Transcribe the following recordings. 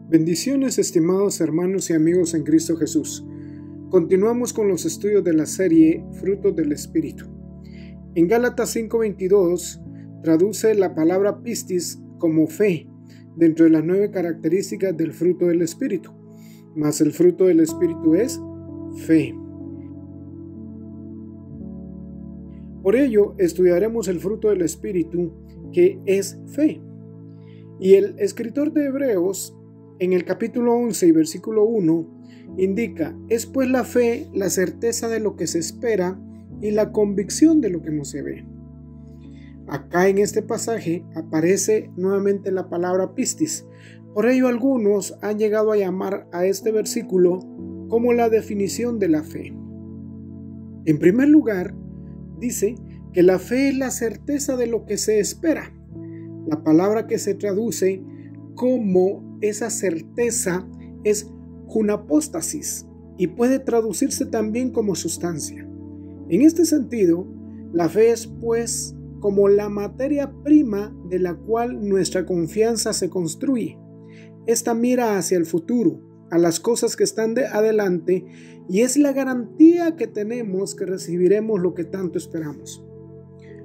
Bendiciones, estimados hermanos y amigos en Cristo Jesús. Continuamos con los estudios de la serie Frutos del Espíritu. En Gálatas 5:22 traduce la palabra pistis como fe dentro de las 9 características del fruto del Espíritu. Mas el fruto del Espíritu es fe. Por ello, estudiaremos el fruto del Espíritu, que es fe. Y el escritor de Hebreos, en el capítulo 11 y versículo 1, indica: es pues la fe la certeza de lo que se espera y la convicción de lo que no se ve. Acá en este pasaje aparece nuevamente la palabra pistis. Por ello algunos han llegado a llamar a este versículo como la definición de la fe. En primer lugar, dice que la fe es la certeza de lo que se espera. La palabra que se traduce como esa certeza es junapóstasis y puede traducirse también como sustancia. En este sentido, la fe es pues como la materia prima de la cual nuestra confianza se construye. Esta mira hacia el futuro, a las cosas que están de adelante, y es la garantía que tenemos que recibiremos lo que tanto esperamos.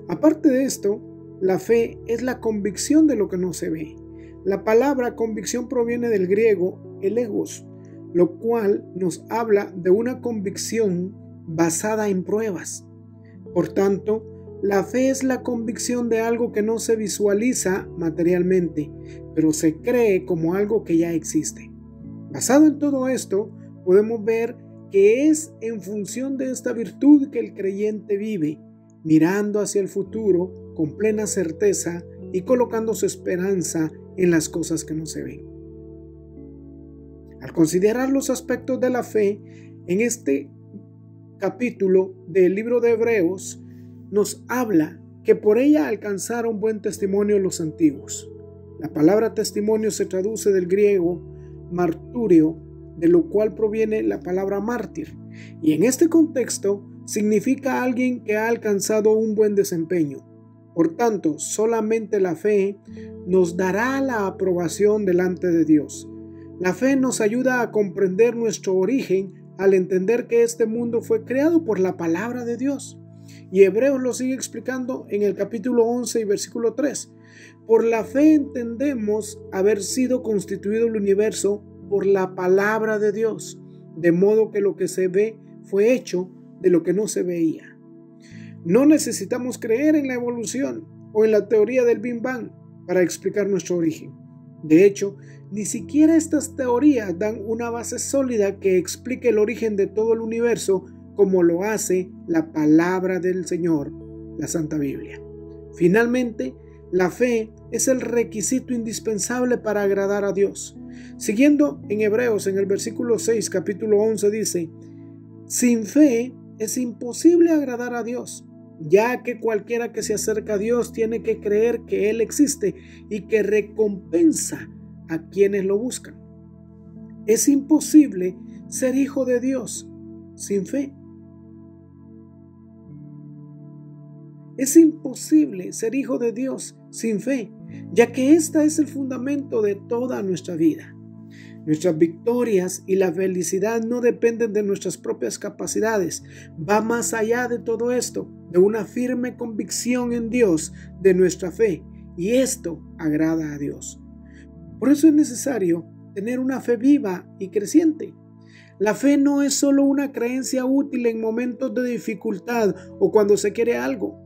Aparte de esto, la fe es la convicción de lo que no se ve. La palabra convicción proviene del griego elegos, lo cual nos habla de una convicción basada en pruebas. Por tanto, la fe es la convicción de algo que no se visualiza materialmente, pero se cree como algo que ya existe. Basado en todo esto, podemos ver que es en función de esta virtud que el creyente vive, mirando hacia el futuro con plena certeza y colocando su esperanza en las cosas que no se ven. Al considerar los aspectos de la fe, en este capítulo del libro de Hebreos nos habla que por ella alcanzaron buen testimonio los antiguos. La palabra testimonio se traduce del griego marturio, de lo cual proviene la palabra mártir, y en este contexto significa alguien que ha alcanzado un buen desempeño. Por tanto, solamente la fe nos dará la aprobación delante de Dios. La fe nos ayuda a comprender nuestro origen al entender que este mundo fue creado por la palabra de Dios. Y Hebreos lo sigue explicando en el capítulo 11 y versículo 3. Por la fe entendemos haber sido constituido el universo por la palabra de Dios, de modo que lo que se ve fue hecho de lo que no se veía. No necesitamos creer en la evolución o en la teoría del Big Bang para explicar nuestro origen. De hecho, ni siquiera estas teorías dan una base sólida que explique el origen de todo el universo como lo hace la palabra del Señor, la Santa Biblia. Finalmente, la fe es el requisito indispensable para agradar a Dios. Siguiendo en Hebreos, en el versículo 6, capítulo 11, dice: sin fe es imposible agradar a Dios, ya que cualquiera que se acerca a Dios tiene que creer que Él existe y que recompensa a quienes lo buscan. Es imposible ser hijo de Dios sin fe. Es imposible ser hijo de Dios sin fe, ya que esta es el fundamento de toda nuestra vida. Nuestras victorias y la felicidad no dependen de nuestras propias capacidades. Va más allá de todo esto, de una firme convicción en Dios, de nuestra fe, y esto agrada a Dios. Por eso es necesario tener una fe viva y creciente. La fe no es solo una creencia útil en momentos de dificultad o cuando se quiere algo.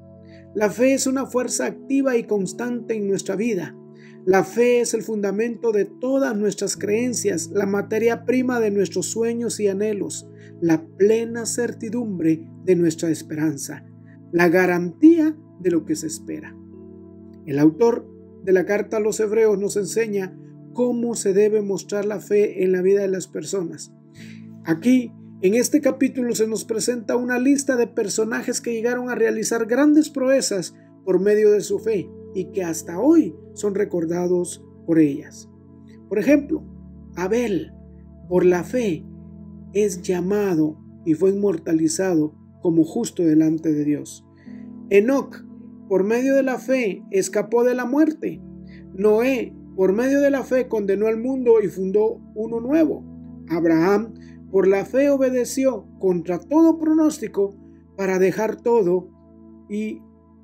La fe es una fuerza activa y constante en nuestra vida. La fe es el fundamento de todas nuestras creencias, la materia prima de nuestros sueños y anhelos, la plena certidumbre de nuestra esperanza, la garantía de lo que se espera. El autor de la carta a los Hebreos nos enseña cómo se debe mostrar la fe en la vida de las personas. Aquí, en este capítulo, se nos presenta una lista de personajes que llegaron a realizar grandes proezas por medio de su fe y que hasta hoy son recordados por ellas. Por ejemplo, Abel, por la fe, es llamado y fue inmortalizado como justo delante de Dios. Enoc, por medio de la fe, escapó de la muerte. Noé, por medio de la fe condenó al mundo y fundó uno nuevo. Abraham, por la fe, obedeció contra todo pronóstico para dejar todo y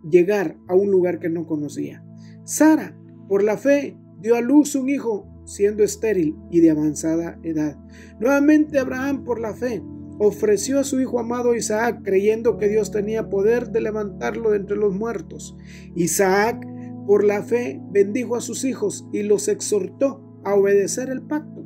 llegar a un lugar que no conocía. Sara, por la fe, dio a luz un hijo siendo estéril y de avanzada edad. Nuevamente Abraham, por la fe, ofreció a su hijo amado Isaac, creyendo que Dios tenía poder de levantarlo de entre los muertos. Isaac, por la fe, bendijo a sus hijos y los exhortó a obedecer el pacto.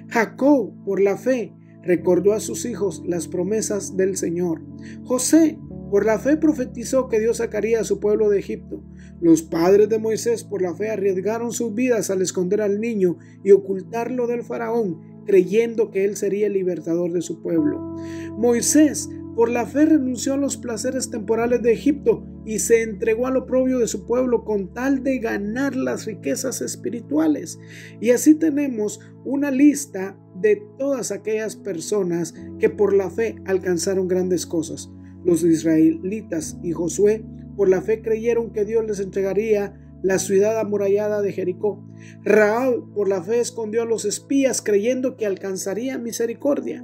Jacob, por la fe, recordó a sus hijos las promesas del Señor. José, por la fe, profetizó que Dios sacaría a su pueblo de Egipto. Los padres de Moisés, por la fe, arriesgaron sus vidas al esconder al niño y ocultarlo del faraón, creyendo que él sería el libertador de su pueblo. Moisés, por la fe, renunció a los placeres temporales de Egipto y se entregó al oprobio de su pueblo con tal de ganar las riquezas espirituales. Y así tenemos una lista de todas aquellas personas que por la fe alcanzaron grandes cosas. Los israelitas y Josué por la fe creyeron que Dios les entregaría la ciudad amurallada de Jericó. Rahab por la fe escondió a los espías creyendo que alcanzaría misericordia.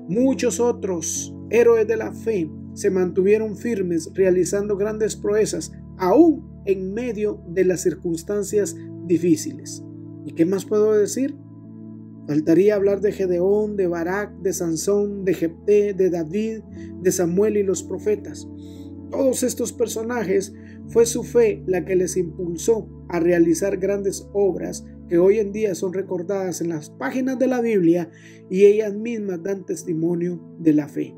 Muchos otros héroes de la fe se mantuvieron firmes realizando grandes proezas aún en medio de las circunstancias difíciles. ¿Y qué más puedo decir? Faltaría hablar de Gedeón, de Barak, de Sansón, de Jefté, de David, de Samuel y los profetas. Todos estos personajes fue su fe la que les impulsó a realizar grandes obras que hoy en día son recordadas en las páginas de la Biblia y ellas mismas dan testimonio de la fe.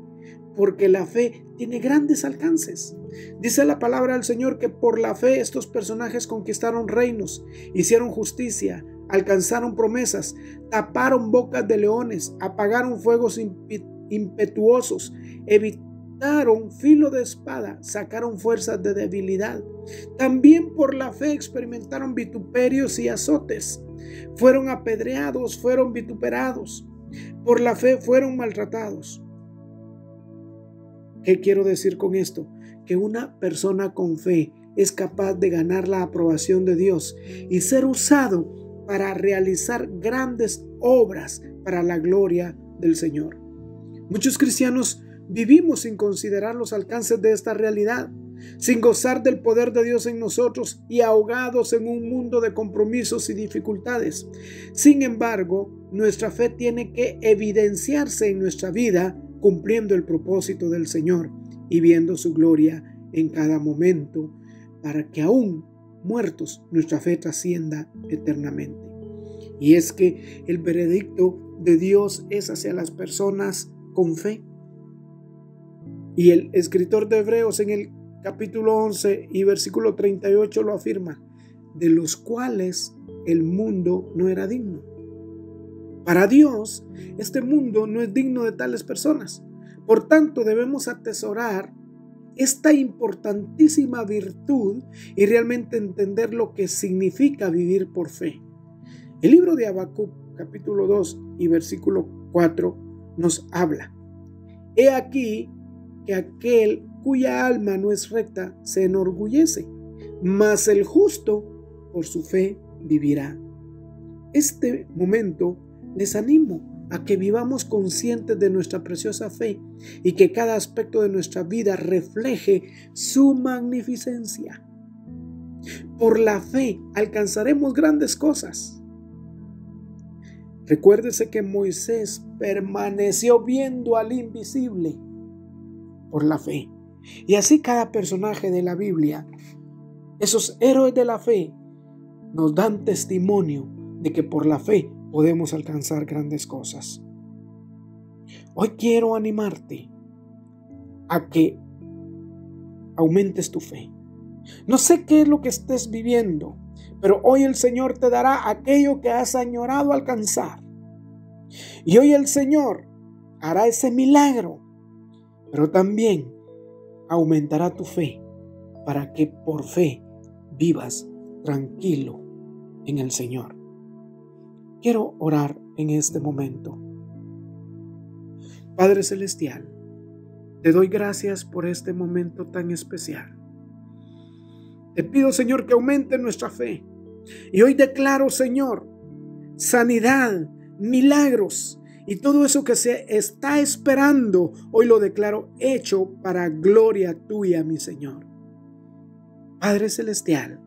Porque la fe tiene grandes alcances. Dice la palabra del Señor que por la fe estos personajes conquistaron reinos, hicieron justicia, alcanzaron promesas, taparon bocas de leones, apagaron fuegos impetuosos, evitaron filo de espada, sacaron fuerzas de debilidad. También por la fe experimentaron vituperios y azotes. Fueron apedreados, fueron vituperados. Por la fe fueron maltratados. ¿Qué quiero decir con esto? Que una persona con fe es capaz de ganar la aprobación de Dios y ser usado para realizar grandes obras para la gloria del Señor. Muchos cristianos vivimos sin considerar los alcances de esta realidad, sin gozar del poder de Dios en nosotros y ahogados en un mundo de compromisos y dificultades. Sin embargo, nuestra fe tiene que evidenciarse en nuestra vida cumpliendo el propósito del Señor y viendo su gloria en cada momento, para que aún muertos nuestra fe trascienda eternamente. Y es que el veredicto de Dios es hacia las personas con fe. Y el escritor de Hebreos en el capítulo 11 y versículo 38 lo afirma: de los cuales el mundo no era digno. Para Dios, este mundo no es digno de tales personas. Por tanto, debemos atesorar esta importantísima virtud y realmente entender lo que significa vivir por fe. El libro de Habacuc, capítulo 2 y versículo 4, nos habla: he aquí que aquel cuya alma no es recta se enorgullece, mas el justo por su fe vivirá. Este momento les animo a que vivamos conscientes de nuestra preciosa fe y que cada aspecto de nuestra vida refleje su magnificencia. Por la fe alcanzaremos grandes cosas. Recuérdese que Moisés permaneció viendo al invisible por la fe. Y así cada personaje de la Biblia, esos héroes de la fe, nos dan testimonio de que por la fe podemos alcanzar grandes cosas. Hoy quiero animarte a que aumentes tu fe. No sé qué es lo que estés viviendo, pero hoy el Señor te dará aquello que has añorado alcanzar. Y hoy el Señor hará ese milagro, pero también aumentará tu fe para que por fe vivas tranquilo en el Señor. Quiero orar en este momento. Padre Celestial, te doy gracias por este momento tan especial. Te pido, Señor, que aumente nuestra fe, Y hoy declaro, Señor, sanidad, milagros y todo eso que se está esperando, hoy lo declaro hecho para gloria tuya, mi Señor. Padre Celestial,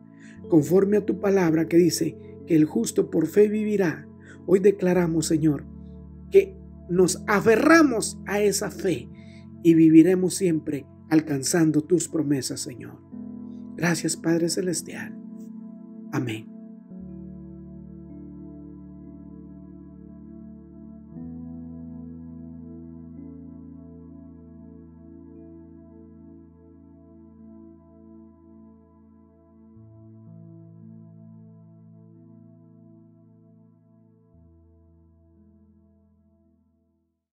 conforme a tu palabra que dice que el justo por fe vivirá, hoy declaramos, Señor, que nos aferramos a esa fe y viviremos siempre alcanzando tus promesas, Señor. Gracias, Padre Celestial. Amén.